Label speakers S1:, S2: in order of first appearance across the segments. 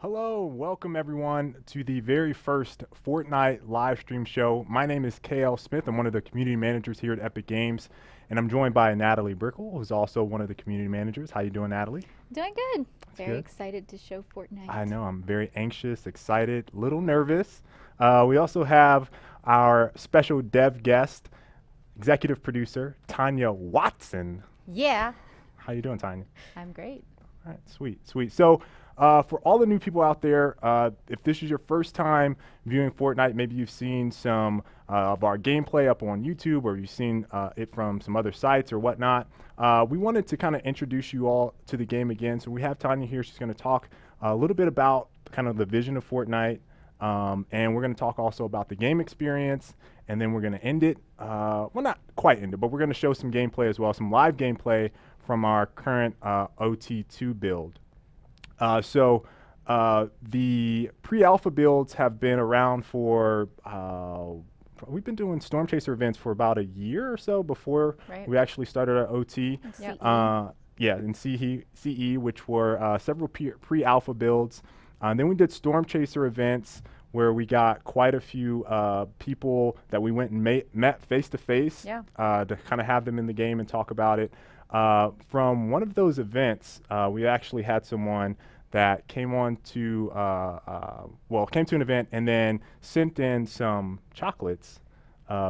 S1: Hello, welcome everyone to the very first Fortnite live stream show. My name is KL Smith. I'm one of the community managers here at Epic Games, and I'm joined by Natalie Brickle, who's also one of the community managers. How you doing, Natalie?
S2: Doing good. Very
S1: good.
S2: excited to show Fortnite.
S1: I know, I'm very anxious, excited, a little nervous. We also have our special dev guest, executive producer, Tanya Watson.
S3: Yeah,
S1: How you doing, Tanya?
S3: I'm great.
S1: All right, sweet, sweet. So, for all the new people out there, if this is your first time viewing Fortnite, maybe you've seen some of our gameplay up on YouTube, or you've seen it from some other sites or whatnot. We wanted to kind of introduce you all to the game again. So we have Tanya here. She's going to talk a little bit about kind of the vision of Fortnite, and we're going to talk also about the game experience, and then we're going to end it. Well, not quite end it, but we're going to show some gameplay as well, some live gameplay from our current OT2 build. The pre-alpha builds have been around for, we've been doing Storm Chaser events for about a year or so before we actually started our OT.
S3: Yep.
S1: Yeah, in CE, which were several pre-alpha builds. Then we did Storm Chaser events where we got quite a few people that we went and met face-to-face to kind of have them in the game and talk about it. From one of those events, we actually had someone that came to an event and then sent in some chocolates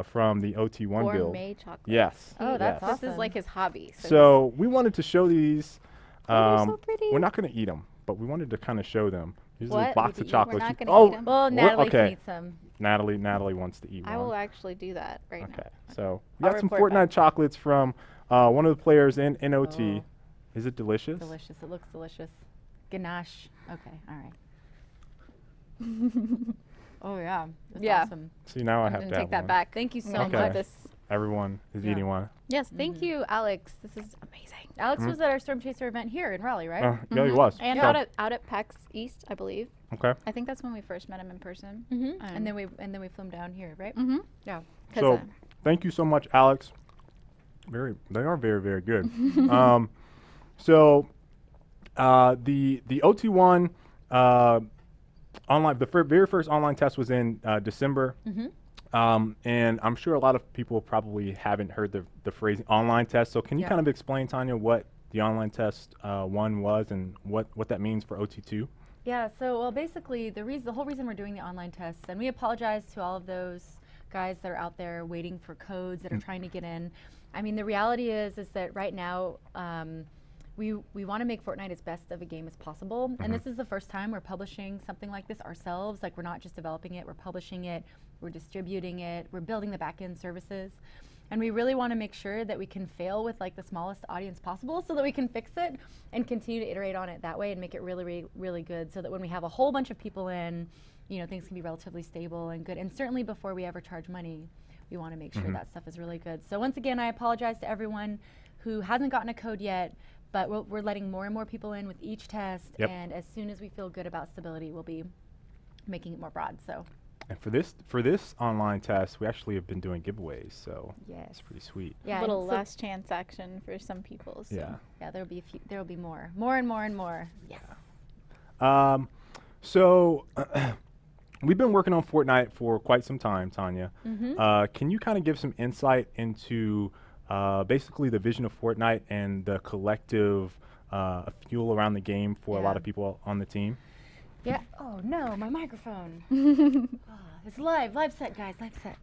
S1: from the OT1 build.
S2: Gourmet chocolate.
S1: Yes.
S3: Oh, that's
S1: yes.
S3: awesome.
S2: This is like his hobby.
S1: So we wanted to show these.
S2: they're so pretty.
S1: We're not going to eat them, but we wanted to kind of show them. Here's a
S2: What?
S1: box
S2: We
S1: of
S2: eat-
S1: chocolates.
S2: we're not gonna
S1: Oh,
S2: eat 'em?
S3: Well, Natalie
S1: okay.
S3: can eat some.
S1: Natalie wants to eat
S2: I
S1: one.
S2: will actually do that right now.
S1: Okay, so we
S2: I'll
S1: got some
S2: report
S1: Fortnite
S2: back.
S1: chocolates from one of the players in OT.
S3: Oh.
S1: Is it delicious?
S3: Delicious. It looks delicious. Ganache. Okay. All right. Oh yeah. That's
S2: Yeah.
S3: awesome.
S1: See, now I
S2: I'm
S1: have
S2: gonna
S1: to have
S2: take that
S1: one.
S2: back.
S3: Thank you so
S2: I'm gonna
S1: Okay.
S2: put
S3: much.
S2: this.
S1: Everyone is
S3: Yeah.
S1: eating one.
S2: Yes, thank you, Alex. This is amazing.
S3: Alex was at our Storm Chaser event here in Raleigh, right?
S1: Yeah, he
S2: Mhm.
S1: was.
S2: And
S1: So-
S2: out at PAX East, I believe.
S1: Okay.
S2: I think that's when we first met him in person.
S3: And then we flew him down here, right?
S2: Mm-hmm.
S3: Yeah.
S1: So thank you so much, Alex. They are very, very good. The OT1 online, the very first online test was in December. And I'm sure a lot of people probably haven't heard the phrase online test. So can you kind of explain, Tanya, what the online test one was and what that means for OT2?
S3: Yeah, so well basically the whole reason we're doing the online tests, and we apologize to all of those guys that are out there waiting for codes that are trying to get in. I mean, the reality is that right now we want to make Fortnite as best of a game as possible, and this is the first time we're publishing something like this ourselves. Like, we're not just developing it, we're publishing it, we're distributing it, we're building the back-end services. And we really want to make sure that we can fail with like the smallest audience possible so that we can fix it and continue to iterate on it that way and make it really, really, really good, so that when we have a whole bunch of people in, you know, things can be relatively stable and good. And certainly before we ever charge money, we want to make sure that stuff is really good. So once again, I apologize to everyone who hasn't gotten a code yet, but we're letting more and more people in with each test.
S1: Yep.
S3: And as soon as we feel good about stability, we'll be making it more broad. So.
S1: And for this online test, we actually have been doing giveaways, so
S3: Yes.
S1: it's pretty sweet.
S3: Yeah,
S2: Little
S3: and so-
S2: last chance action for some people. So.
S1: Yeah.
S3: Yeah, there'll be a few. There'll be more and more and more. Yes.
S1: So we've been working on Fortnite for quite some time, Tanya. Can you kind of give some insight into basically the vision of Fortnite and the collective fuel around the game for a lot
S3: Yeah.
S1: of people on the team?
S3: Yeah. Oh no, my microphone. It's live set, guys, live set.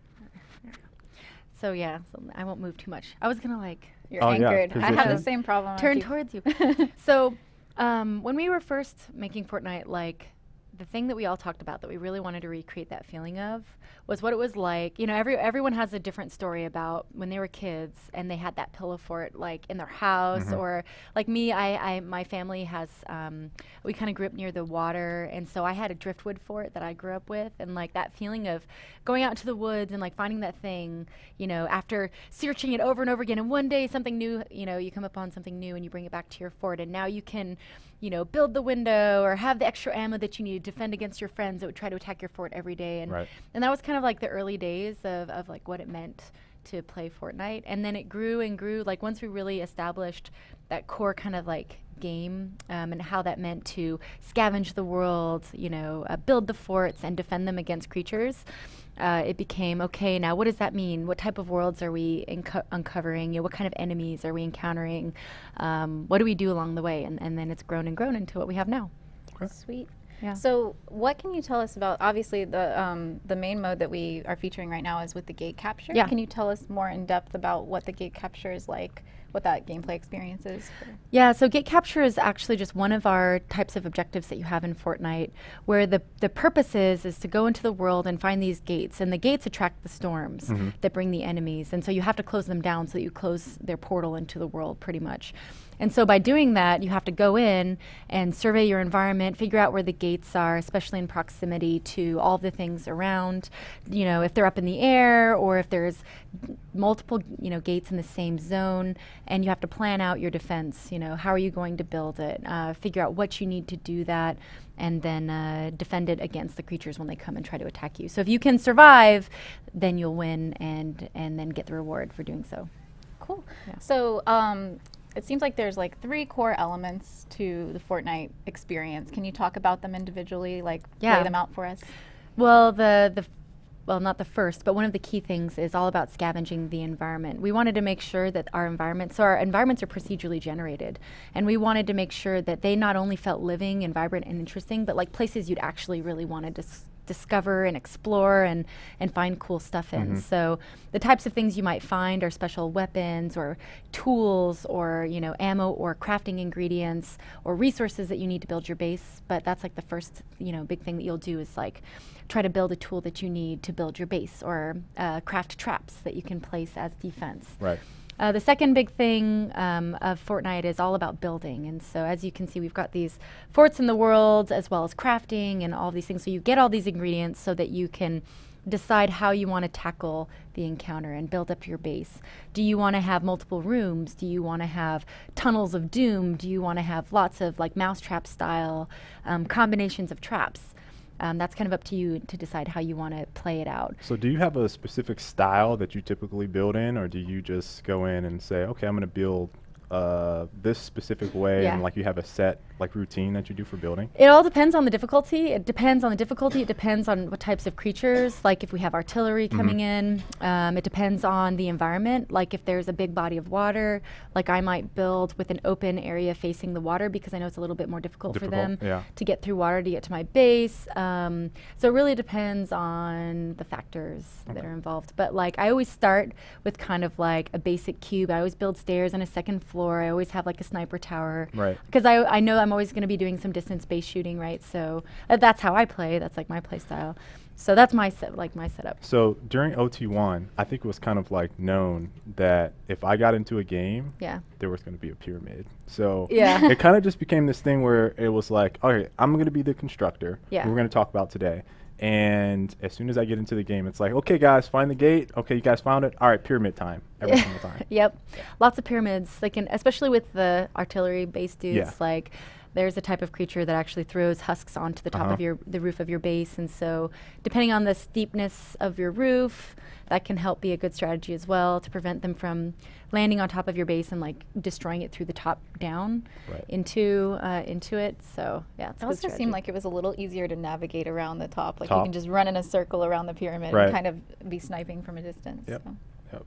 S3: So yeah, so I won't move too much. I was gonna like
S2: You're
S1: Oh, yeah,
S2: anchored. I have the
S1: position.
S2: same problem.
S3: turn
S2: with you.
S3: towards you. So when we were first making Fortnite, like the thing that we all talked about that we really wanted to recreate that feeling of was what it was like. You know, everyone has a different story about when they were kids and they had that pillow fort like in their house, or like me, my family has we kind of grew up near the water, and so I had a driftwood fort that I grew up with, and like that feeling of going out into the woods and like finding that thing, you know, after searching it over and over again, and one day something new, you know, you come upon something new and you bring it back to your fort, and now you can, you know, build the window or have the extra ammo that you need to defend against your friends that would try to attack your fort every day. And
S1: Right.
S3: and that was kind of like the early days of like what it meant to play Fortnite. And then it grew and grew. Like once we really established that core kind of like game and how that meant to scavenge the world, build the forts and defend them against creatures, it became, okay, now what does that mean? What type of worlds are we uncovering? What kind of enemies are we encountering? What do we do along the way? And then it's grown and grown into what we have now.
S1: Okay.
S2: Sweet.
S3: Yeah.
S2: So what can you tell us about, obviously the main mode that we are featuring right now is with the gate capture.
S3: Yeah.
S2: Can you tell us more in depth about what the gate capture is like, what that gameplay experience is?
S3: Yeah, so gate capture is actually just one of our types of objectives that you have in Fortnite, where the purpose is to go into the world and find these gates, and the gates attract the storms that bring the enemies, and so you have to close them down so that you close their portal into the world pretty much. And so by doing that, you have to go in and survey your environment, figure out where the gates are, especially in proximity to all the things around, if they're up in the air or if there's multiple, gates in the same zone, and you have to plan out your defense. How are you going to build it? Figure out what you need to do that, and then defend it against the creatures when they come and try to attack you. So if you can survive, then you'll win and then get the reward for doing so.
S2: Cool.
S3: Yeah.
S2: So it seems like there's like 3 core elements to the Fortnite experience. Can you talk about them individually, lay them out for us?
S3: Well, well, not the first, but one of the key things is all about scavenging the environment. We wanted to make sure that our environments are procedurally generated, and we wanted to make sure that they not only felt living and vibrant and interesting, but like places you'd actually really want to discover and explore and find cool stuff in. So the types of things you might find are special weapons or tools or ammo or crafting ingredients or resources that you need to build your base. But that's like the first big thing that you'll do is like try to build a tool that you need to build your base, or craft traps that you can place as defense.
S1: Right.
S3: The second big thing of Fortnite is all about building. And so as you can see, we've got these forts in the world as well as crafting and all these things. So you get all these ingredients so that you can decide how you want to tackle the encounter and build up your base. Do you want to have multiple rooms? Do you want to have tunnels of doom? Do you want to have lots of like mousetrap style combinations of traps? That's kind of up to you to decide how you want to play it out.
S1: So do you have a specific style that you typically build in, or do you just go in and say, okay, I'm going to build this specific way, and like you have a set like routine that you do for building?
S3: It all depends on the difficulty. It depends on the difficulty. It depends on what types of creatures. Like if we have artillery coming in, it depends on the environment. Like if there's a big body of water, like I might build with an open area facing the water because I know it's a little bit more difficult for them to get through water to get to my base. So it really depends on the factors that are involved. But like I always start with kind of like a basic cube. I always build stairs on a second floor. I always have like a sniper tower.
S1: Right.
S3: Because I know I'm always going to be doing some distance-based shooting, right? So that's how I play. That's like my play style. So that's my setup.
S1: So during OT1, I think it was kind of like known that if I got into a game, there was going to be a pyramid. So it kind of just became this thing where it was like, okay, I'm going to be the constructor. We're going to talk about today. And as soon as I get into the game, it's like, okay, guys, find the gate. Okay, you guys found it. All right, pyramid time every single time.
S3: Yep, lots of pyramids. Like, especially with the artillery-based dudes, like there's a type of creature that actually throws husks onto the top of the roof of your base, and so depending on the steepness of your roof, that can help be a good strategy as well to prevent them from landing on top of your base and like destroying it through the top down into it. So it's
S2: it
S3: a
S2: also
S3: good
S2: seemed like it was a little easier to navigate around the top. Like you can just run in a circle around the pyramid and kind of be sniping from a distance.
S1: Yep.
S2: So.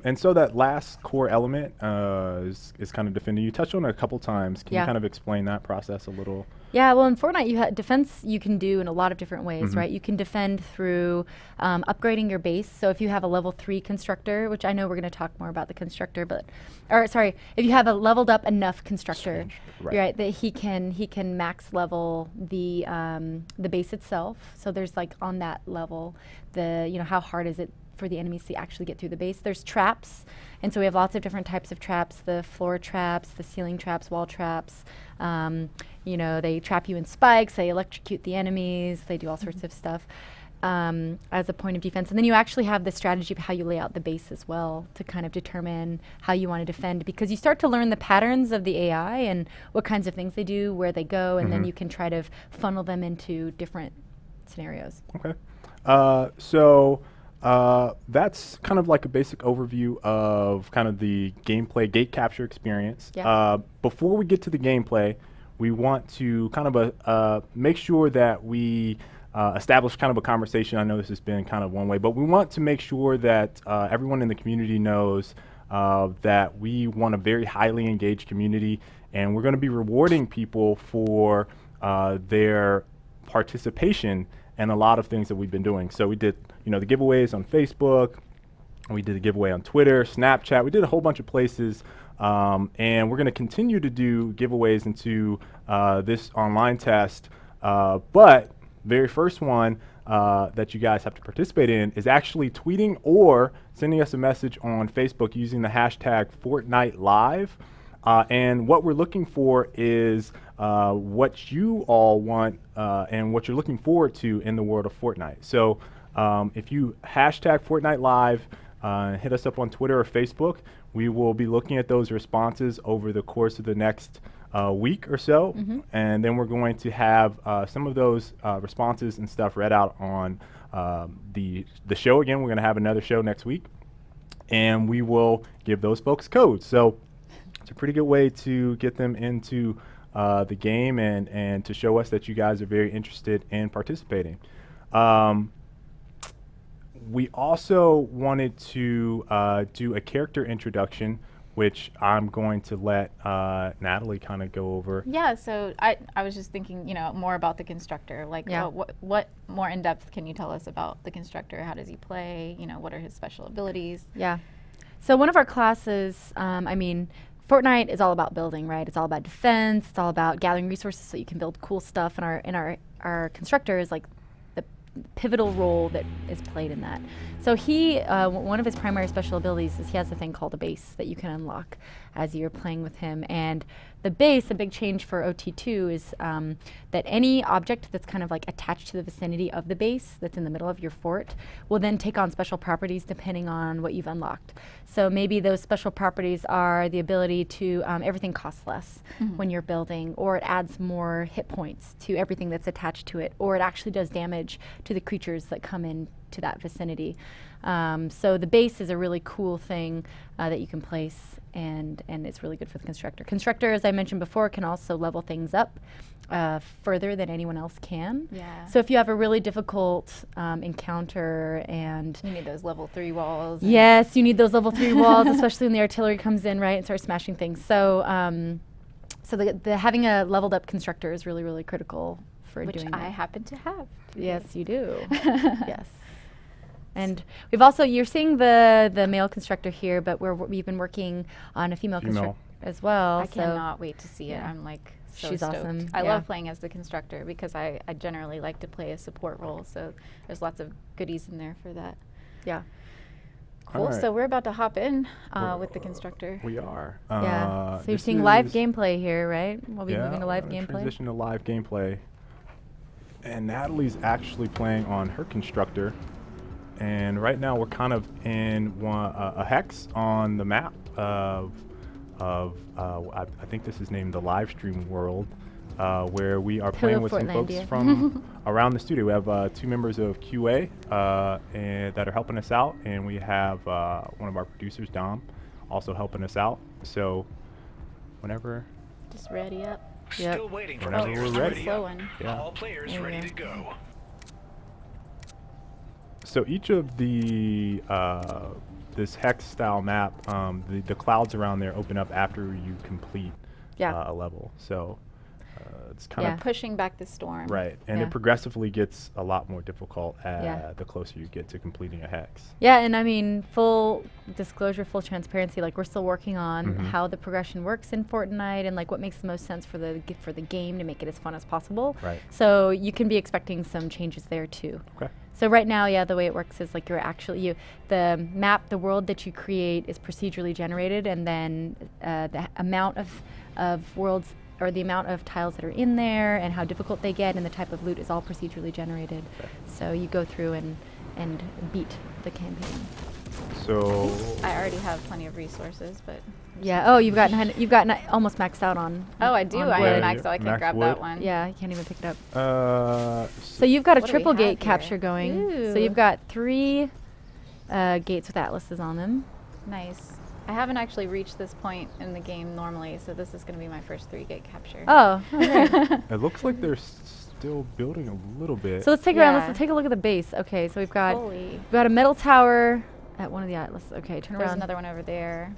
S1: And so that last core element is kind of defending. You touched on it a couple times. Can you kind of explain that process a little?
S3: Yeah, well, in Fortnite, you have defense you can do in a lot of different ways, right? You can defend through upgrading your base. So if you have a level 3 constructor, which I know we're going to talk more about the constructor, if you have a leveled up enough constructor, right, that he can max level the base itself. So there's like on that level, how hard is it for the enemies to actually get through the base. There's traps, and so we have lots of different types of traps, the floor traps, the ceiling traps, wall traps. They trap you in spikes, they electrocute the enemies, they do all sorts of stuff as a point of defense. And then you actually have the strategy of how you lay out the base as well to kind of determine how you want to defend, because you start to learn the patterns of the AI and what kinds of things they do, where they go, and then you can try to funnel them into different scenarios.
S1: Okay. So That's kind of like a basic overview of kind of the gameplay gate capture experience.
S3: Yeah.
S1: Before we get to the gameplay, we want to kind of make sure that we establish kind of a conversation. I know this has been kind of one way, but we want to make sure that everyone in the community knows that we want a very highly engaged community, and we're going to be rewarding people for their participation and a lot of things that we've been doing. So we did, the giveaways on Facebook, we did a giveaway on Twitter, Snapchat, we did a whole bunch of places, and we're gonna continue to do giveaways into this online test, but very first one that you guys have to participate in is actually tweeting or sending us a message on Facebook using the hashtag Fortnite Live. And what we're looking for is what you all want and what you're looking forward to in the world of Fortnite. So if you hashtag Fortnite Live, hit us up on Twitter or Facebook, we will be looking at those responses over the course of the next week or so. And then we're going to have some of those responses and stuff read out on the show again. We're going to have another show next week, and we will give those folks codes. So it's a pretty good way to get them into the game and to show us that you guys are very interested in participating. We also wanted to do a character introduction, which I'm going to let Natalie kind of go over.
S2: Yeah, so I was just thinking, more about the constructor. Like, what more in depth can you tell us about the constructor? How does he play? What are his special abilities?
S3: Yeah. So one of our classes, Fortnite is all about building, right? It's all about defense. It's all about gathering resources so you can build cool stuff. And our constructor is like the pivotal role that is played in that. So one of his primary special abilities is he has a thing called a base that you can unlock as you're playing with him. And the base, a big change for OT2 is that any object that's kind of like attached to the vicinity of the base that's in the middle of your fort will then take on special properties depending on what you've unlocked. So maybe those special properties are the ability to, everything costs less when you're building, or it adds more hit points to everything that's attached to it, or it actually does damage to the creatures that come in to that vicinity. So the base is a really cool thing that you can place, and it's really good for the constructor. Constructor, as I mentioned before, can also level things up further than anyone else can.
S2: Yeah.
S3: So if you have a really difficult encounter and
S2: you need those level 3 walls.
S3: Yes, you need those level 3 walls, especially when the artillery comes in, right, and starts smashing things. So the having a leveled up constructor is really, really critical for doing that.
S2: Which I happen to have.
S3: Yes, you do. Yes. And we've also, you're seeing the male constructor here, but we've been working on a female constructor as well.
S2: I cannot wait to see it. I'm like so
S3: She's
S2: stoked.
S3: awesome.
S2: I love playing as the constructor because I generally like to play a support role. So there's lots of goodies in there for that.
S3: Yeah.
S2: Cool. Right. So we're about to hop in with the constructor.
S1: We are.
S3: Yeah. So you're seeing live gameplay here, right? We'll be moving to live gameplay.
S1: Transition to live gameplay. And Natalie's actually playing on her constructor. And right now we're kind of in a hex on the map of I think this is named the live stream world, where we are playing with some folks from around the studio. We have 2 members of QA and that are helping us out, and we have one of our producers, Dom, also helping us out. So whenever,
S2: just ready up.
S4: Still waiting for
S1: whenever
S4: players
S1: we're ready.
S2: Slow one.
S1: Yeah.
S4: All players ready to go.
S1: So each of the this Hex style map, the clouds around there open up after you complete a level. So it's kind of
S2: pushing back the storm.
S1: Right, and it progressively gets a lot more difficult the closer you get to completing a hex.
S3: Yeah, and I mean, full disclosure, full transparency, like we're still working on how the progression works in Fortnite and like what makes the most sense for the game to make it as fun as possible.
S1: Right.
S3: So you can be expecting some changes there too.
S1: Okay.
S3: So right now, the way it works is like the map, the world that you create is procedurally generated, and then the amount of worlds or the amount of tiles that are in there and how difficult they get and the type of loot is all procedurally generated. Okay. So you go through and beat the campaign.
S1: So
S2: I already have plenty of resources, but
S3: you've gotten almost maxed out on.
S2: Oh, I do. I am maxed, so I can grab that one.
S3: Yeah, you can't even pick it up. So you've got a triple gate capture going. Ooh. So you've got 3 gates with atlases on them.
S2: Nice. I haven't actually reached this point in the game normally, so this is going to be my first 3-gate capture.
S3: Oh, okay.
S1: It looks like they're still building a little bit.
S3: So let's take around.
S2: Yeah.
S3: Let's take a look at the base. Okay, so we've got
S2: Holy.
S3: a metal tower at one of the atlases. Okay, turn
S2: There's
S3: around.
S2: another one over there.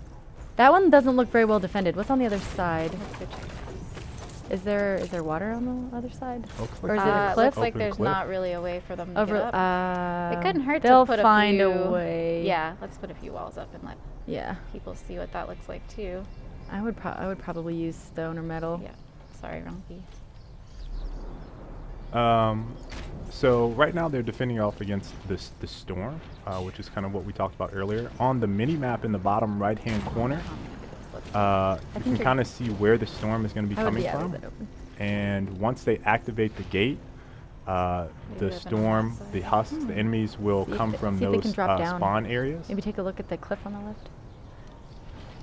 S3: That one doesn't look very well defended. What's on the other side?
S2: Let's go check.
S3: Is there water on the other side?
S1: Looks
S3: Or is
S1: like
S3: it a
S2: It
S3: cliff?
S2: looks like
S1: Open
S2: there's
S1: cliff.
S2: not really a way for them to
S3: Over.
S2: get up. It couldn't hurt
S3: They'll
S2: to put
S3: find
S2: a
S3: a
S2: few.
S3: way.
S2: Yeah, let's put a few walls up and let
S3: Yeah.
S2: people see what that looks like too.
S3: I would probably use stone or metal.
S2: Yeah. Sorry, wrong key.
S1: So right now they're defending off against the storm, which is kind of what we talked about earlier. On the mini map in the bottom right-hand corner, you can
S3: think you're-
S1: kind of see where the storm is going to be
S3: I would
S1: coming
S3: leave
S1: from.
S3: that open.
S1: And once they activate the gate,
S2: Maybe
S1: the
S2: open on
S1: storm,
S2: that
S1: the
S2: side.
S1: husks, the enemies will
S3: See if
S1: come
S3: they-
S1: from
S3: see if they
S1: those
S3: can drop down.
S1: spawn areas.
S3: Maybe take a look at the cliff on the left.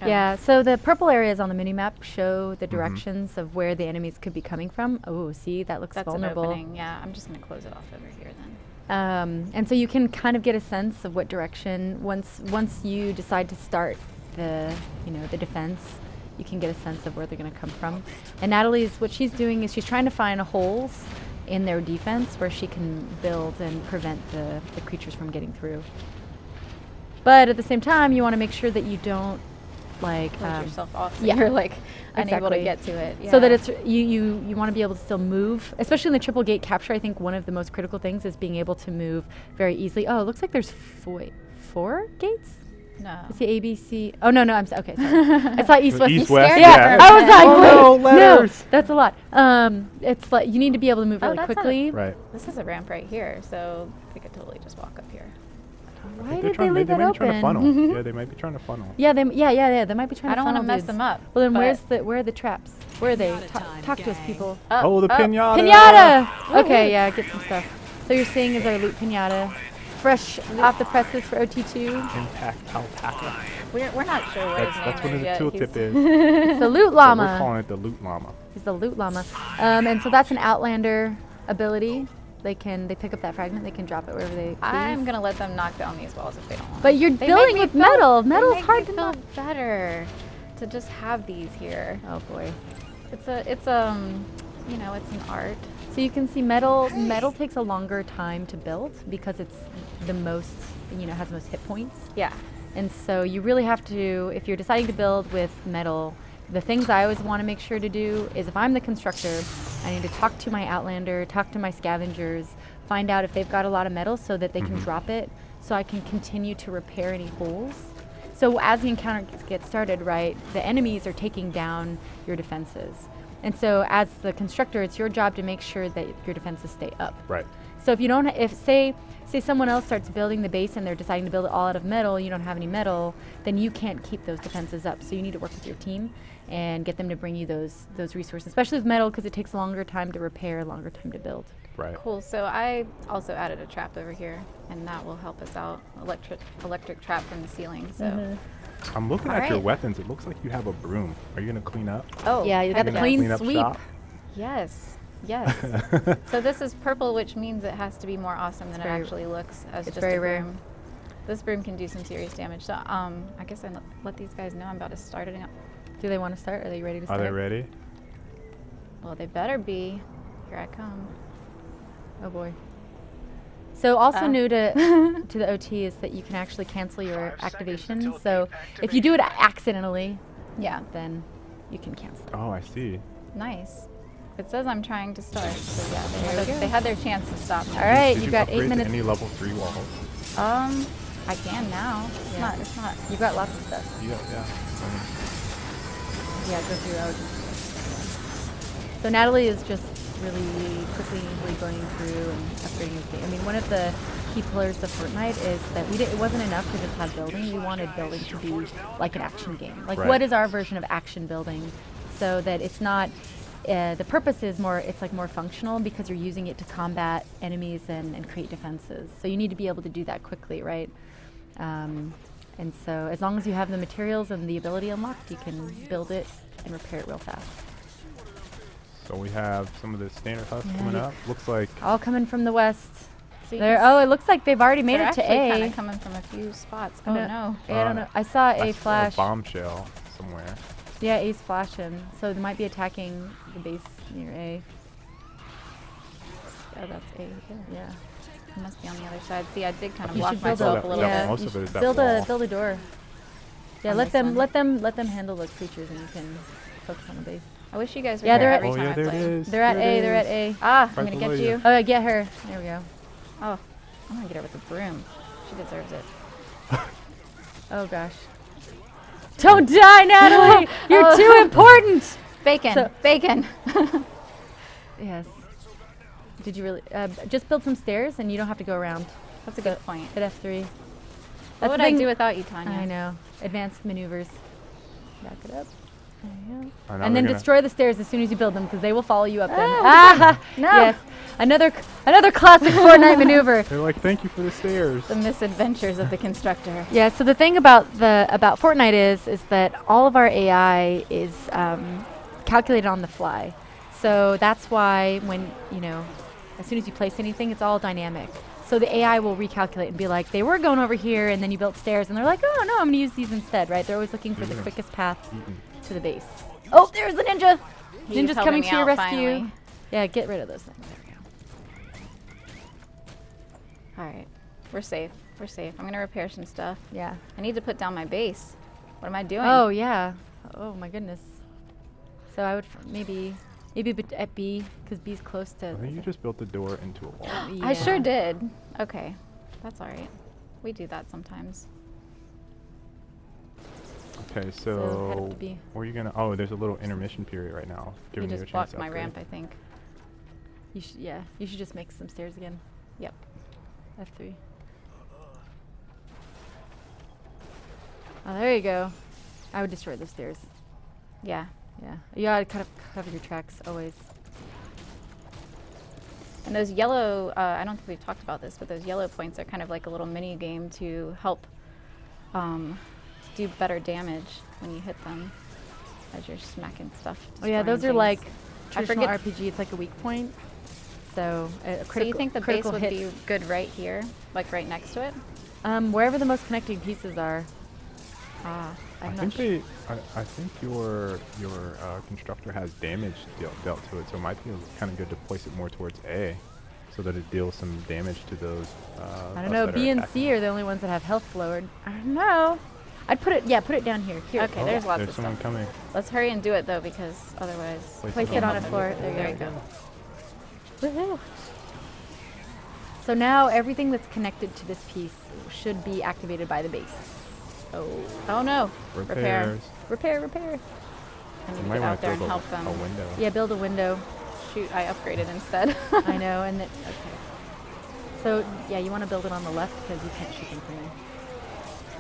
S2: Oh.
S3: Yeah, so the purple areas on the mini-map show the
S1: Mm-hmm.
S3: directions of where the enemies could be coming from. Oh, see, that looks
S2: That's
S3: vulnerable.
S2: an opening. Yeah, I'm just going to close it off over here then.
S3: And so you can kind of get a sense of what direction, once you decide to start the defense, you can get a sense of where they're going to come from. And what she's doing is she's trying to find holes in their defense where she can build and prevent the creatures from getting through. But at the same time, you want to make sure that you don't
S2: Close yourself off so
S3: yeah,
S2: you're like unable
S3: exactly.
S2: to get to it.
S3: So that
S2: Yeah.
S3: it's you want to be able to still move, especially in the triple gate capture. I think one of the most critical things is being able to move very easily. Oh, it looks like there's four gates.
S2: No.
S3: I see A, B, C. Oh no, I'm okay. Sorry. I saw East, West.
S1: East,
S3: You
S1: West,
S3: scared
S1: yeah.
S3: me. I was like,
S1: Oh,
S3: wait,
S1: no, letters.
S3: that's a lot. It's like you need to be able to move
S2: Oh,
S3: really
S2: that's not-
S3: quickly.
S1: Right.
S2: This is a ramp right here, so they could totally just walk up here.
S3: Why
S1: They're
S3: did they leave
S1: they
S3: that
S1: might be trying to
S3: open?
S1: funnel. Yeah, they might be trying to funnel.
S3: Yeah, they might be trying
S2: I
S3: to
S2: don't want
S3: funnel
S2: to mess
S3: dudes.
S2: them up.
S3: Well, then
S2: but-
S3: where are the traps? Where are they?
S5: Pinata time,
S3: Talk to us,
S5: gang.
S3: people.
S1: Oh, the pinata.
S3: Pinata! Okay, yeah, get some stuff. So you're seeing is our loot pinata. Fresh off the presses for OT2.
S1: Impact alpaca.
S2: We're not sure what his name
S1: That's what
S2: is
S1: the
S2: yet.
S1: tooltip
S2: He's-
S1: is.
S3: It's the loot
S1: So we're
S3: llama.
S1: calling it the loot llama.
S3: He's the loot llama. And so that's an Outlander ability. They pick up that fragment, they can drop it wherever they please.
S2: I'm gonna let them knock down these walls if they don't want.
S3: But you're
S2: They
S3: building
S2: make me
S3: with
S2: feel-
S3: metal.
S2: they
S3: Metal's
S2: make
S3: hard
S2: me
S3: to
S2: feel
S3: knock.
S2: better to just have these here.
S3: Oh boy.
S2: It's it's an art.
S3: So you can see metal takes a longer time to build because it's the most, has the most hit points.
S2: Yeah.
S3: And so you really have to, if you're deciding to build with metal, the things I always want to make sure to do is if I'm the constructor, I need to talk to my Outlander, talk to my scavengers, find out if they've got a lot of metal so that they can drop it so I can continue to repair any holes. So as the encounter gets started, right, the enemies are taking down your defenses. And so as the constructor, it's your job to make sure that your defenses stay up.
S1: Right.
S3: So if you don't, say someone else starts building the base and they're deciding to build it all out of metal, you don't have any metal, then you can't keep those defenses up. So you need to work with your team and get them to bring you those resources, especially with metal because it takes a longer time to repair, longer time to build.
S1: Right.
S2: Cool. So I also added a trap over here, and that will help us out. Electric trap from the ceiling. So.
S1: I'm looking
S2: All
S1: at your
S2: right.
S1: weapons. It looks like you have a broom. Are you gonna clean up?
S2: Oh.
S3: Yeah, you got
S2: heck
S3: the
S2: yes.
S3: clean
S1: Clean up
S3: sweep.
S1: shop?
S2: Yes. Yes. So this is purple, which means it has to be more awesome than it
S3: very-
S2: actually looks as
S3: it's
S2: just
S3: very
S2: a
S3: rare.
S2: broom. This broom can do some serious damage. So I guess I let these guys know I'm about to start it.
S3: Do they want to start? Are they ready to
S1: Are
S3: start?
S1: they ready?
S2: Well, they better be. Here I come.
S3: Oh boy. So also
S2: Ah.
S3: new to the OT is that you can actually cancel your activation. So if you do it accidentally,
S2: Yeah.
S3: then you can cancel.
S1: Oh, I see.
S2: Nice. It says I'm trying to start. So yeah,
S3: There we go.
S2: they had their chance to stop me.
S3: All right,
S1: Did
S3: you've
S1: you
S3: got 8
S1: upgrade to
S3: minutes.
S1: any level 3 walls?
S2: I can now.
S3: Yeah.
S2: It's not.
S3: You've got lots of stuff.
S1: Yeah.
S3: Yeah, go through. I would just. So Natalie is just really quickly going through and upgrading his game. I mean, one of the key pillars of Fortnite is that it wasn't enough to just have building. We wanted building to be like an action game. Like,
S1: Right.
S3: what is our version of action building? So that it's not. The purpose is more. It's like more functional because you're using it to combat enemies and create defenses. So you need to be able to do that quickly, right? And so as long as you have the materials and the ability unlocked, you can build it and repair it real fast.
S1: So we have some of the standard husks
S3: Yeah,
S1: coming
S3: you-
S1: up. Looks like
S3: All coming from the west.
S2: So you
S3: There.
S2: can
S3: Oh, it looks like they've already made
S2: they're
S3: it to
S2: actually
S3: A.
S2: kind of coming from a few spots. Oh no.
S3: I don't know. I saw A flash.
S1: A bombshell somewhere.
S3: Yeah, A's flashing. So they might be attacking the base near A.
S2: Oh, that's A.
S3: Yeah.
S2: It must be on the other side. See, I did kind of
S3: You
S2: block
S3: should build
S2: myself
S1: that-
S2: a little
S1: that-
S3: yeah,
S2: bit.
S1: most
S3: you
S1: of it is
S3: should
S1: that
S3: build
S1: wall.
S3: build a door. Yeah,
S2: On
S3: let
S2: this
S3: them
S2: one.
S3: let them handle those creatures, and you can focus on the base.
S2: I wish you guys were
S3: Yeah,
S2: here
S3: they're
S2: every
S1: Oh
S2: time
S1: yeah,
S2: I
S1: there it
S2: play.
S1: is.
S3: They're at
S1: There it
S3: A. They're at
S1: is.
S3: A.
S2: Ah, I'm
S1: Right
S2: gonna
S1: below
S2: get
S1: you.
S2: you.
S3: Oh, get her. There we go.
S2: Oh, I'm gonna get her with a broom. She deserves it.
S3: Oh gosh. Don't die, Natalie. You're
S2: Oh.
S3: too important.
S2: Bacon,
S3: So-
S2: bacon.
S3: Yes. Did you really? Just build some stairs, and you don't have to go around.
S2: That's a good point.
S3: Hit F3.
S2: What
S3: That's
S2: would
S3: the
S2: I
S3: thing-
S2: do without you, Tanya?
S3: I know. Advanced maneuvers. Back it up. There you go.
S1: I know
S3: And then
S1: they're gonna-
S3: destroy the stairs as soon as you build them, because they will follow you up. Then.
S2: Ah, no.
S3: Yes. Another classic Fortnite maneuver.
S1: They're like, thank you for the stairs.
S2: The misadventures of the constructor.
S3: Yeah. So the thing about Fortnite is that all of our AI is calculated on the fly. So that's why when as soon as you place anything, it's all dynamic. So the AI will recalculate and be like, they were going over here, and then you built stairs, and they're like, oh no, I'm gonna use these instead, right? They're always looking for the
S1: Mhm.
S3: quickest path
S1: Eaten.
S3: to the base. Oh, there's the ninja.
S2: He's
S3: Ninja's
S2: helping
S3: coming
S2: me
S3: to your
S2: out
S3: rescue.
S2: finally.
S3: Yeah, get rid of those things. There we go.
S2: All right, we're safe. We're safe. I'm gonna repair some stuff.
S3: Yeah.
S2: I need to put down my base. What am I doing?
S3: Oh yeah. Oh my goodness. So I would maybe at B, because B's close to.
S1: I think you just built the door into a wall.
S2: I sure
S3: Yeah.
S2: did. Okay, that's all right. We do that sometimes.
S1: Okay,
S3: So head up
S1: so
S3: to B.
S1: where are you gonna? Oh, there's a little intermission period right now.
S2: You
S1: giving
S2: just
S1: a chance
S2: blocked
S1: to
S2: my
S1: upgrade.
S2: ramp, I think.
S3: You should just make some stairs again.
S2: Yep.
S3: F3. Oh, there you go. I would destroy the stairs.
S2: Yeah.
S3: Yeah. You gotta cover your tracks always.
S2: And those yellow, I don't think we've talked about this, but those yellow points are kind of like a little mini game to help do better damage when you hit them as you're smacking stuff.
S3: Oh yeah, those are
S2: destroying
S3: like
S2: things.
S3: traditional
S2: forget-
S3: RPG. It's like a weak point. So a
S2: So you think the base
S3: critical
S2: would
S3: hit.
S2: be good right here, like right next to it?
S3: Wherever the most connecting pieces are.
S2: Ah,
S1: I
S3: I'm
S1: think
S3: not sure.
S1: I think your constructor has damage dealt to it, so it might be kind of good to place it more towards A, so that it deals some damage to those.
S3: I don't know. B and C are the only ones that have health lowered. I don't know. I'd put it down here. Here.
S2: Okay, there's lots
S1: There's
S2: of
S1: someone
S2: stuff.
S1: coming.
S2: Let's hurry and do it though, because otherwise.
S3: Place it on a floor. There you go. Woohoo. So now everything that's connected to this piece should be activated by the base.
S2: Oh no! Repair.
S1: Repairs.
S3: Repair.
S2: I need
S1: You
S2: to
S1: might
S2: get
S1: want
S2: out
S1: to
S2: there and
S1: build
S2: help them.
S1: a window.
S3: Yeah, build a window.
S2: Shoot, I upgraded instead.
S3: I know, and then okay. So yeah, you want to build it on the left because you can't shoot them from there.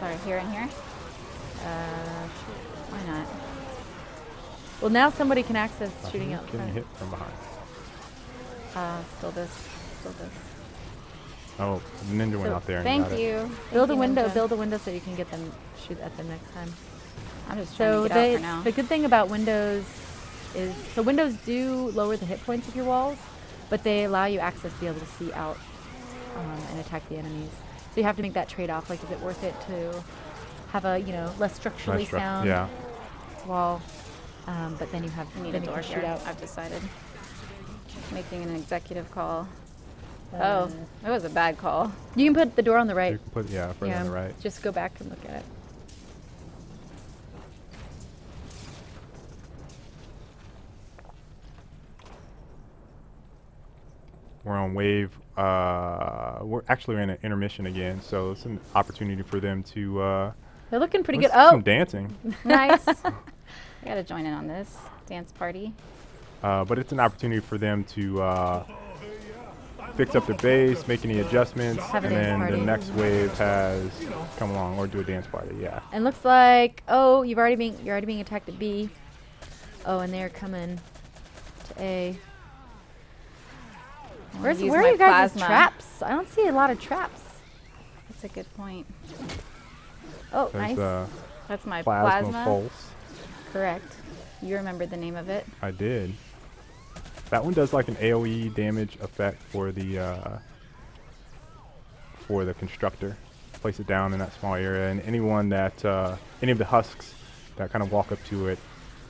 S2: Sorry, here and here.
S3: Sure.
S2: Why not?
S3: Well, now somebody can access
S1: I
S3: shooting
S1: think
S3: out
S1: getting
S3: front.
S1: hit from behind.
S2: Still this. Still this.
S1: Oh, the ninja went
S3: So
S1: out there and
S2: Thank
S1: got it.
S2: you.
S3: Build a
S2: Thank you,
S3: window.
S2: Ninja.
S3: Build a window so you can get them shoot at them next time.
S2: I'm just trying
S3: So
S2: to get out for now.
S3: the good thing about windows is windows do lower the hit points of your walls, but they allow you access to be able to see out and attack the enemies. So you have to make that trade-off. Like, is it worth it to have a less structurally sound
S1: Yeah.
S3: wall, but then you have
S2: I need
S3: then
S2: a
S3: you
S2: door
S3: can shoot
S2: here.
S3: out.
S2: I've decided. Making an executive call.
S3: Uh,
S2: Oh, it was a bad call.
S3: You can put the door on the right.
S1: You can put further on the right.
S3: Just go back and look at it.
S1: We're on wave. We're actually in an intermission again, so it's an opportunity for them to.
S3: They're looking pretty
S1: let's
S3: good.
S1: do some
S3: Oh,
S1: dancing.
S3: nice.
S2: I gotta join in on this dance party.
S1: But it's an opportunity for them to fix up their base, make any adjustments,
S3: Have a
S1: and
S3: dance
S1: then
S3: party.
S1: the next wave has come along or do a dance party. Yeah.
S3: And looks like you're already being attacked at B. Oh, and they're coming to A.
S2: I wanna use
S3: Where are
S2: my
S3: you guys'
S2: plasma.
S3: traps? I don't see a lot of traps.
S2: That's a good point.
S3: Oh,
S1: There's
S3: nice.
S2: That's my
S1: plasma
S2: plasma.
S1: pulse.
S2: Correct. You remembered the name of it.
S1: I did. That one does like an AoE damage effect for the for the constructor. Place it down in that small area, and anyone that any of the husks that kind of walk up to it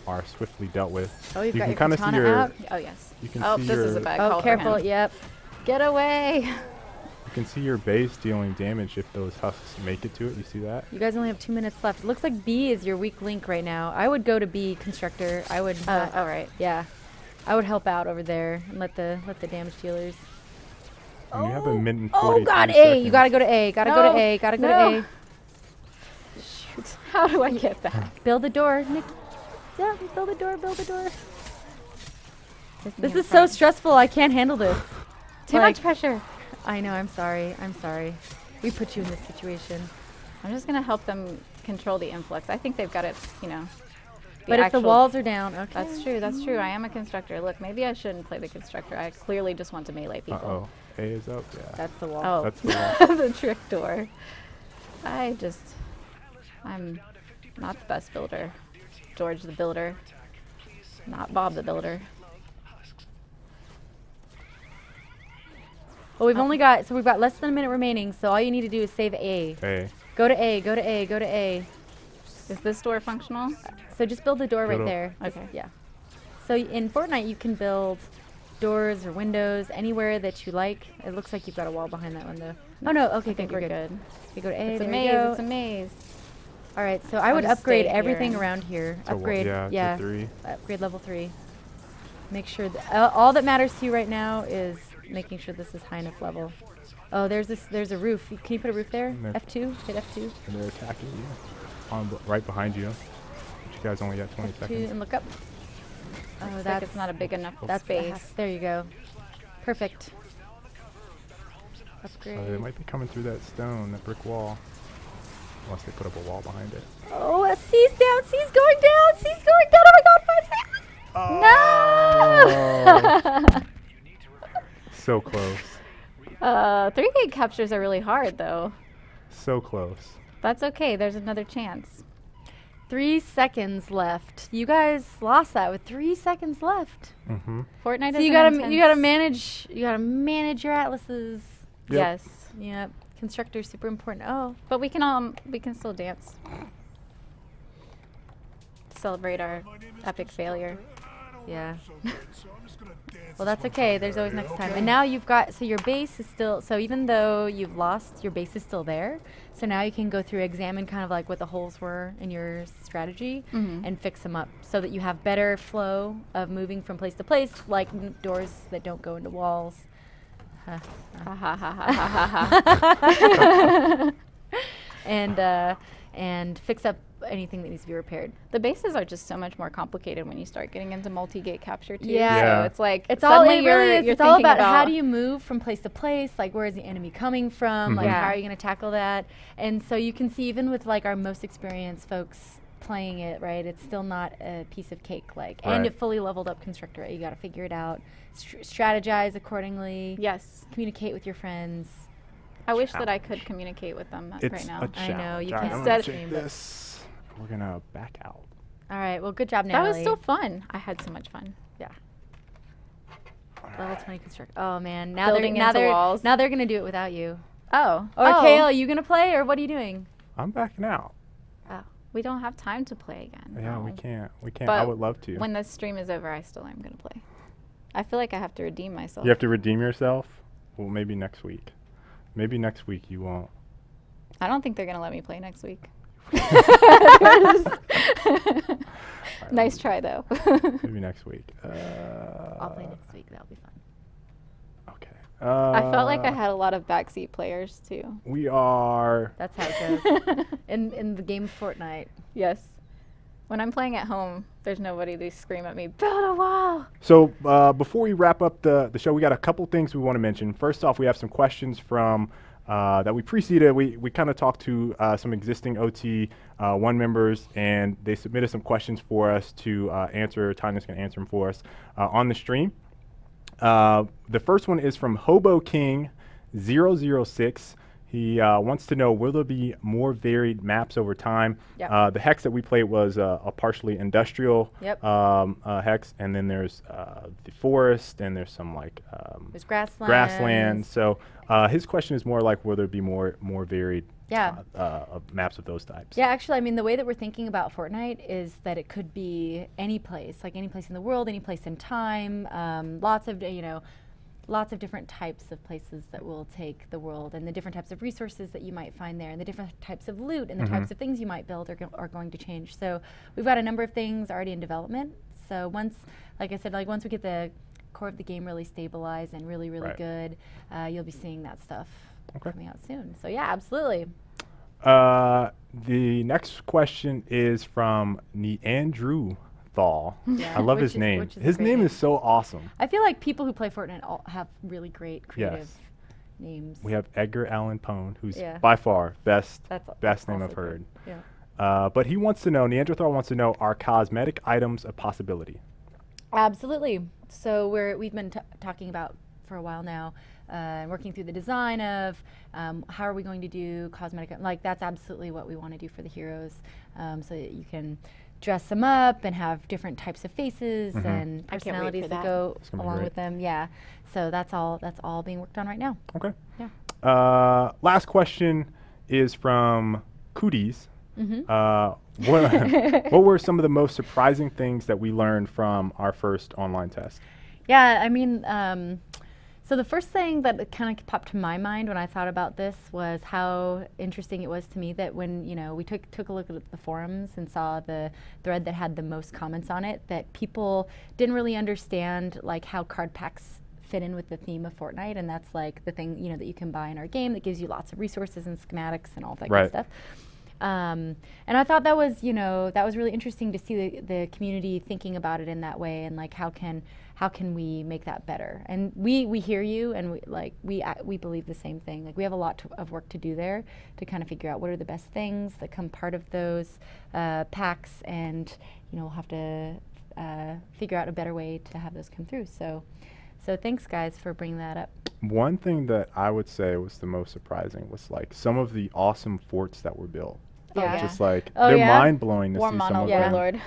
S1: are swiftly dealt with.
S3: Oh, you've
S1: you
S3: got
S1: can
S3: your
S1: kind of see
S3: katana
S1: your
S3: out.
S2: Oh, yes.
S1: you can
S2: Oh,
S1: see
S2: this is
S1: your
S2: a bad call
S3: Oh,
S2: for
S3: careful.
S2: him.
S3: Yep. Get away.
S1: you can see your base dealing damage if those husks make it to it. You see that?
S3: You guys only have 2 minutes left. It looks like B is your weak link right now. I would go to B, constructor. I would.
S2: Oh, all right.
S3: Yeah. I would help out over there and let the damage dealers.
S1: And you have a minute and
S3: Oh
S1: 43
S3: God, A!
S1: seconds.
S3: You gotta go to A. Gotta go
S2: No,
S3: to A. Gotta go
S2: no.
S3: to A.
S2: Shoot. How do I get back?
S3: Build a door, Nick. Yeah, build a door. Build a door. This
S2: me
S3: is
S2: in
S3: so
S2: front.
S3: stressful. I can't handle this.
S2: Too
S3: Like-
S2: much pressure.
S3: I know. I'm sorry. I'm sorry. We put you in this situation.
S2: I'm just gonna help them control the influx. I think they've got it, you know.
S3: But if the
S2: actual-
S3: walls are down, okay.
S2: That's true. That's true. I am a constructor. Look, maybe I shouldn't play the constructor. I clearly just want to melee people.
S1: Uh-oh. A is up. Yeah.
S3: That's the wall.
S2: Oh,
S1: That's the wall.
S2: the trick door. I'm not the best builder. George the builder, not Bob the builder.
S3: Well, we've only got, so we've got less than a minute remaining, so all you need to do is save A.
S1: A.
S3: Go to A, go to A, go to A.
S2: Is this door functional?
S3: So just build a door right
S1: Go to-
S3: there. Just-
S2: Okay.
S3: yeah. So in Fortnite, you can build doors or windows anywhere that you like. It looks like you've got a wall behind that window. Oh no, okay,
S2: I think
S3: good,
S2: we're
S3: you're good.
S2: good.
S3: You go to A,
S2: It's a
S3: there
S2: maze.
S3: you go.
S2: It's a maze.
S3: All right, so I would
S2: just
S3: upgrade
S2: stay here
S3: everything
S2: and-
S3: around here.
S1: So
S3: Upgrade,
S1: yeah, to 3.
S3: upgrade level 3. Make sure that all that matters to you right now is making sure this is high enough level. Oh, there's a roof. Can you put a roof there?
S1: And they're-
S3: F2, hit F2.
S1: And they're attacking you. Right behind you. But you guys only got 20
S3: F2
S1: seconds.
S3: and look up. Oh,
S2: Looks like
S3: that's
S2: it's not a big enough
S3: that's the
S2: space.
S3: half. There you go. Perfect. Upgrade.
S1: They might be coming through that stone, that brick wall. Unless they put up a wall behind it.
S3: Oh, C's down. C's going down. C's going down. Oh my God, 5 seconds. No.
S1: So close.
S2: 3-gate captures are really hard, though.
S1: So close.
S2: That's okay. There's another chance.
S3: 3 seconds left. You guys lost that with 3 seconds left.
S1: Mm-hmm.
S2: Fortnite
S3: So
S2: is
S3: you gotta manage your atlases.
S1: Yep.
S2: Yes,
S3: Yep. Constructor's super important. Oh,
S2: but we can still dance. Celebrate our epic failure.
S3: yeah. Well, that's okay. There's always next time. And now you've got, so your base is still, so even though you've lost, your base is still there. So now you can go through, examine kind of like what the holes were in your strategy and fix them up so that you have better flow of moving from place to place, like doors that don't go into walls.
S2: Ha ha ha ha ha ha.
S3: And fix up anything that needs to be repaired.
S2: The bases are just so much more complicated when you start getting into multi-gate capture too.
S3: Yeah.
S1: Yeah.
S2: So it's like
S3: It's all,
S2: suddenly
S3: it really
S2: you're
S3: is. It's all
S2: thinking
S3: about how do you move from place to place, like where is the enemy coming from, like
S2: Yeah.
S3: how are you going to tackle that? And so you can see even with like our most experienced folks playing it, right, it's still not a piece of cake, like, and
S1: Right.
S3: a fully leveled up constructor, right? You got to figure it out, strategize accordingly,
S2: Yes.
S3: communicate with your friends.
S2: I wish that I could communicate with them
S1: It's
S2: right now.
S1: a challenge.
S3: I know, you
S1: All right,
S3: can't
S1: I'm gonna
S2: Instead-
S1: take this. We're gonna back out.
S3: All right, well, good job,
S2: That
S3: Natalie.
S2: was still fun. I had so much fun.
S3: Yeah. Level 20 construct. Oh man, now
S2: Building
S3: they're now
S2: into
S3: they're
S2: walls.
S3: now they're gonna do it without you.
S2: Oh.
S3: Or Kale, you gonna play or what are you doing?
S1: I'm backing out.
S3: Oh.
S2: We don't have time to play again.
S1: Yeah, we
S2: no.
S1: can't. We can't. I
S2: But
S1: would love to.
S2: When this stream is over, I still am going to play. I feel like I have to redeem myself.
S1: You have to redeem yourself? Well, maybe next week. Maybe next week you won't.
S2: I don't think they're going to let me play next week. Nice try, though.
S1: Maybe next week.
S3: I'll play next week. That'll be fun.
S1: Okay.
S2: I felt like I had a lot of backseat players, too.
S1: We are.
S3: That's how it goes. in the game of Fortnite.
S2: Yes. When I'm playing at home, there's nobody to scream at me, build a wall!
S1: So before we wrap up the show, we got a couple things we want to mention. First off, we have some questions from that we preceded. We kind of talked to some existing OT 1 members, and they submitted some questions for us to answer. Tanya's going to answer them for us on the stream. The first one is from Hobo King 006. He wants to know, will there be more varied maps over time?
S3: Yep.
S1: The hex that we played was a partially industrial
S3: Yep.
S1: hex, and then there's the forest, and there's some like
S3: There's grasslands.
S1: grassland. So his question is more like, will there be more varied
S3: Yeah.
S1: maps of those types?
S3: Yeah, actually, I mean, the way that we're thinking about Fortnite is that it could be any place, like any place in the world, any place in time. Lots of different types of places that will take the world, and the different types of resources that you might find there, and the different types of loot and the types of things you might build are going to change. So we've got a number of things already in development. So once, like I said, once we get the core of the game really stabilized and really
S1: Right.
S3: good, you'll be seeing that stuff
S1: Okay.
S3: coming out soon. So yeah, absolutely.
S1: The next question is from Neandrew Thal.
S3: Yeah,
S1: I love
S3: which
S1: his
S3: is-
S1: name.
S3: which is a
S1: His
S3: great
S1: name
S3: name.
S1: is so awesome.
S3: I feel like people who play Fortnite all have really great creative
S1: Yes.
S3: names.
S1: We have Edgar Allan Poe, who's
S3: Yeah.
S1: by far best
S3: That's
S1: name
S3: also
S1: I've heard.
S3: good. Yeah.
S1: But he wants to know, Neanderthal wants to know, are cosmetic items a possibility?
S3: Absolutely. So we've been talking about for a while now, working through the design of how are we going to do cosmetic. Like that's absolutely what we want to do for the heroes, so that you can dress them up and have different types of faces and
S2: I can't wait
S3: personalities
S2: for
S3: that
S2: that.
S3: go
S1: It's gonna be
S3: along
S1: great.
S3: with them. Yeah. So that's all being worked on right now.
S1: Okay.
S3: Yeah.
S1: Last question is from Cooties.
S3: Mm-hmm.
S1: What were some of the most surprising things that we learned from our first online test?
S3: Yeah, I mean, so the first thing that kind of popped to my mind when I thought about this was how interesting it was to me that when we took a look at the forums and saw the thread that had the most comments on it, that people didn't really understand like how card packs fit in with the theme of Fortnite, and that's like the thing that you can buy in our game that gives you lots of resources and schematics and all that
S1: Right.
S3: good stuff. And I thought that was really interesting to see the community thinking about it in that way, and like how can we make that better? And we hear you, and we believe the same thing. Like we have a lot of work to do there to kind of figure out what are the best things that come part of those packs, and we'll have to figure out a better way to have those come through. So thanks guys for bringing that up.
S1: One thing that I would say was the most surprising was like some of the awesome forts that were built.
S2: Yeah.
S1: Just like
S3: Oh,
S1: they're
S3: yeah?
S1: mind blowing to
S2: War
S1: see some
S2: mono
S1: of
S3: Yeah.
S1: them.
S2: warlord.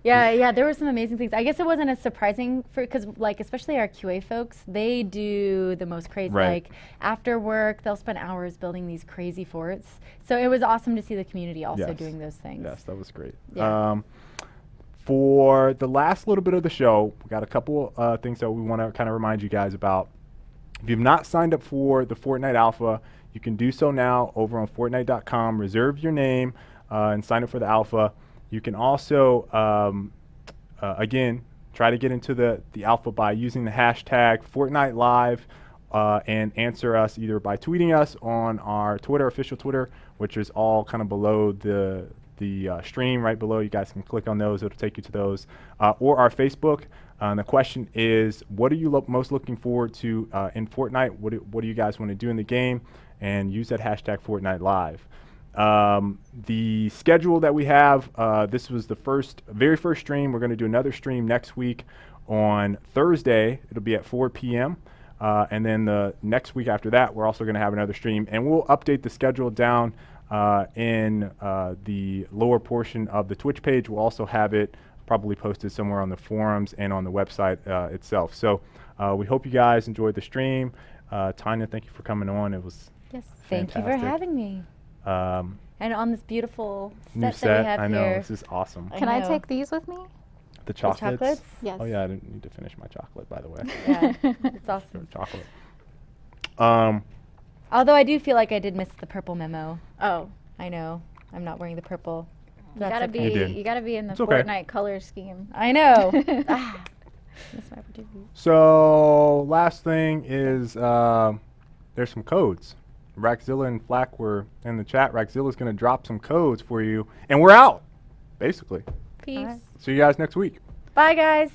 S1: Yeah.
S3: There were some amazing things. I guess it wasn't as surprising because like especially our QA folks, they do the most crazy.
S1: Right.
S3: Like after work, they'll spend hours building these crazy forts. So it was awesome to see the community also
S1: Yes.
S3: doing those things.
S1: Yes, that was great.
S3: Yeah.
S1: For the last little bit of the show, we got a couple things that we want to kind of remind you guys about. If you've not signed up for the Fortnite Alpha, you can do so now over on Fortnite.com. Reserve your name and sign up for the Alpha. You can also, again, try to get into the Alpha by using the hashtag Fortnite Live and answer us either by tweeting us on our official Twitter, which is all kind of below the stream right below. You guys can click on those. It'll take you to those. Or our Facebook. The question is, what are you most looking forward to in Fortnite? What do you guys want to do in the game? And use that hashtag Fortnite Live. The schedule that we have, this was the very first stream. We're going to do another stream next week on Thursday. It'll be at 4 p.m. And then the next week after that, we're also going to have another stream. And we'll update the schedule down in the lower portion of the Twitch page. We'll also have it probably posted somewhere on the forums and on the website itself. So we hope you guys enjoyed the stream. Tanya, thank you for coming on. It was
S3: Yes. Thank you for
S1: fantastic.
S3: having me. And on this beautiful
S1: New
S3: set that we
S1: set.
S3: have
S1: I know.
S3: here.
S1: This is awesome.
S2: Can I
S3: know.
S2: take these with me?
S1: The chocolates.
S3: chocolates?
S2: Yes.
S1: Oh yeah, I didn't need to finish my chocolate, by the way.
S3: Yeah, it's awesome.
S1: Chocolate.
S3: Although I do feel like I did miss the purple memo.
S2: Oh,
S3: I know. I'm not wearing the purple.
S2: you
S3: That's
S2: gotta
S3: okay.
S1: You did.
S2: be. You gotta be in the
S1: It's okay.
S2: Fortnite color scheme.
S3: I know. Missed my opportunity.
S1: So last thing is there's some codes. Raxzilla and Flack were in the chat. Raxzilla's going to drop some codes for you, and we're out, basically.
S2: Peace.
S3: Alright.
S1: See you guys next week.
S3: Bye, guys.